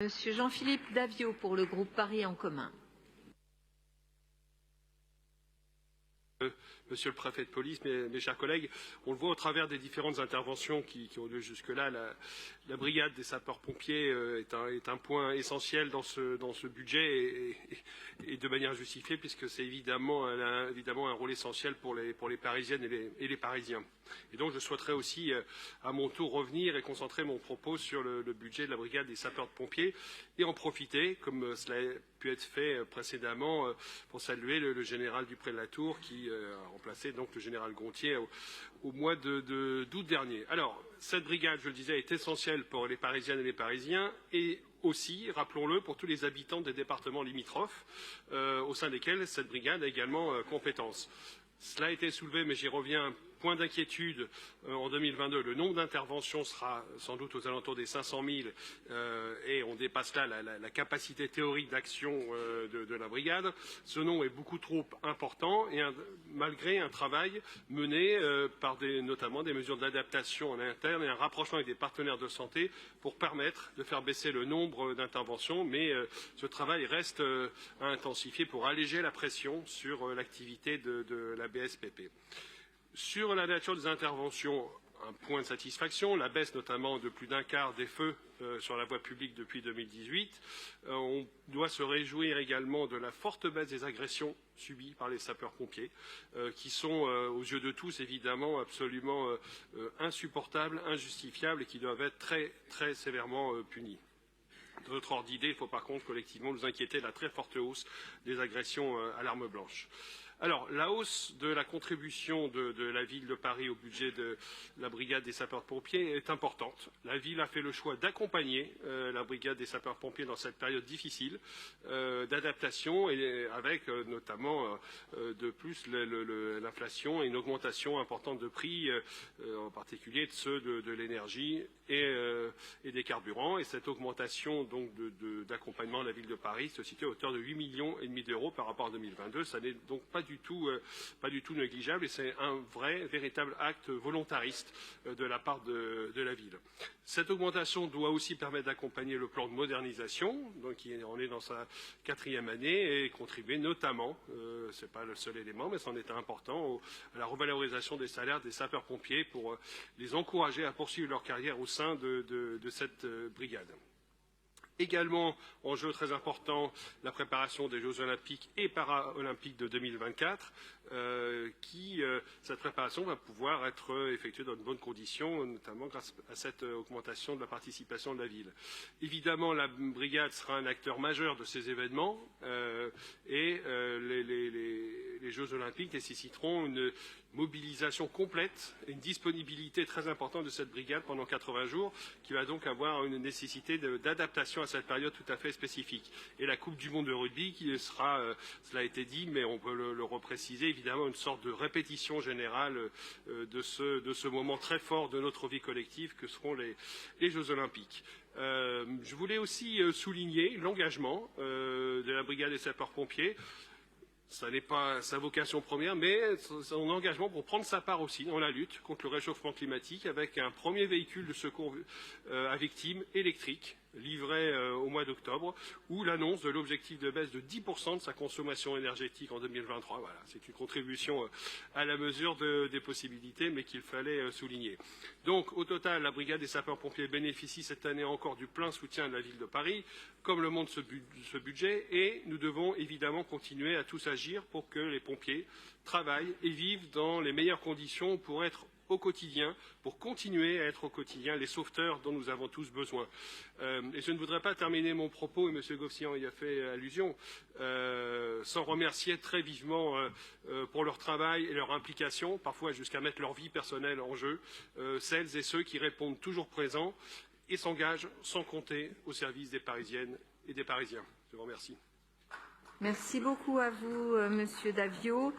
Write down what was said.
Monsieur Jean-Philippe Davio pour le groupe Paris en commun. Monsieur le préfet de police, mes chers collègues, on le voit au travers des différentes interventions qui ont lieu jusque-là. La brigade des sapeurs-pompiers est un point essentiel dans ce budget et de manière justifiée, puisque c'est évidemment un rôle essentiel pour les Parisiennes et les Parisiens. Et donc je souhaiterais aussi à mon tour revenir et concentrer mon propos sur le budget de la brigade des sapeurs-pompiers et en profiter, comme cela a pu être fait précédemment, pour saluer le général Dupré-de-la-Tour qui a remplacé donc le général Gontier au mois d'août dernier. Alors, cette brigade, je le disais, est essentielle pour les Parisiennes et les Parisiens et aussi, rappelons-le, pour tous les habitants des départements limitrophes, au sein desquels cette brigade a également compétence. Cela a été soulevé, mais j'y reviens. Point d'inquiétude en 2022, le nombre d'interventions sera sans doute aux alentours des 500 000 et on dépasse là la capacité théorique d'action de la brigade. Ce nombre est beaucoup trop important et malgré un travail mené par notamment des mesures d'adaptation en interne et un rapprochement avec des partenaires de santé pour permettre de faire baisser le nombre d'interventions. Mais ce travail reste à intensifier pour alléger la pression sur l'activité de la BSPP. Sur la nature des interventions, un point de satisfaction, la baisse notamment de plus d'un quart des feux sur la voie publique depuis 2018. On doit se réjouir également de la forte baisse des agressions subies par les sapeurs-pompiers, qui sont aux yeux de tous évidemment absolument insupportables, injustifiables et qui doivent être très, très sévèrement punies. De notre ordre d'idée, il faut par contre collectivement nous inquiéter de la très forte hausse des agressions à l'arme blanche. Alors, la hausse de la contribution de la ville de Paris au budget de la brigade des sapeurs-pompiers est importante. La ville a fait le choix d'accompagner la brigade des sapeurs-pompiers dans cette période difficile d'adaptation et avec notamment de plus l'inflation et une augmentation importante de prix, en particulier de ceux de l'énergie et des carburants. Et cette augmentation donc d'accompagnement de la ville de Paris se situe à hauteur de 8,5 millions d'euros par rapport à 2022. Ça n'est donc pas du tout négligeable et c'est un véritable acte volontariste de la part de la ville. Cette augmentation doit aussi permettre d'accompagner le plan de modernisation, donc on est dans sa 4e année, et contribuer notamment, ce n'est pas le seul élément, mais c'en est important, à la revalorisation des salaires des sapeurs-pompiers pour les encourager à poursuivre leur carrière au sein de cette brigade. Également, enjeu très important, la préparation des Jeux olympiques et paralympiques de 2024, cette préparation va pouvoir être effectuée dans de bonnes conditions, notamment grâce à cette augmentation de la participation de la ville. Évidemment, la brigade sera un acteur majeur de ces événements et les Jeux olympiques nécessiteront une mobilisation complète et une disponibilité très importante de cette brigade pendant 80 jours, qui va donc avoir une nécessité d'adaptation à cette période tout à fait spécifique. Et la Coupe du monde de rugby qui sera, cela a été dit, mais on peut le repréciser, évidemment une sorte de répétition générale de ce moment très fort de notre vie collective que seront les Jeux olympiques. Je voulais aussi souligner l'engagement de la brigade des sapeurs-pompiers. Ça n'est pas sa vocation première, mais son engagement pour prendre sa part aussi dans la lutte contre le réchauffement climatique avec un premier véhicule de secours à victimes électrique livré au mois d'octobre, ou l'annonce de l'objectif de baisse de 10% de sa consommation énergétique en 2023. Voilà, c'est une contribution à la mesure des possibilités, mais qu'il fallait souligner. Donc, au total, la brigade des sapeurs-pompiers bénéficie cette année encore du plein soutien de la ville de Paris, comme le montre ce budget, et nous devons évidemment continuer à tous agir pour que les pompiers travaillent et vivent dans les meilleures conditions pour être au quotidien, pour continuer à être au quotidien les sauveteurs dont nous avons tous besoin. Et je ne voudrais pas terminer mon propos, et M. Goffian y a fait allusion, sans remercier très vivement pour leur travail et leur implication, parfois jusqu'à mettre leur vie personnelle en jeu, celles et ceux qui répondent toujours présents et s'engagent sans compter au service des Parisiennes et des Parisiens. Je vous remercie. Merci beaucoup à vous, M. Davio.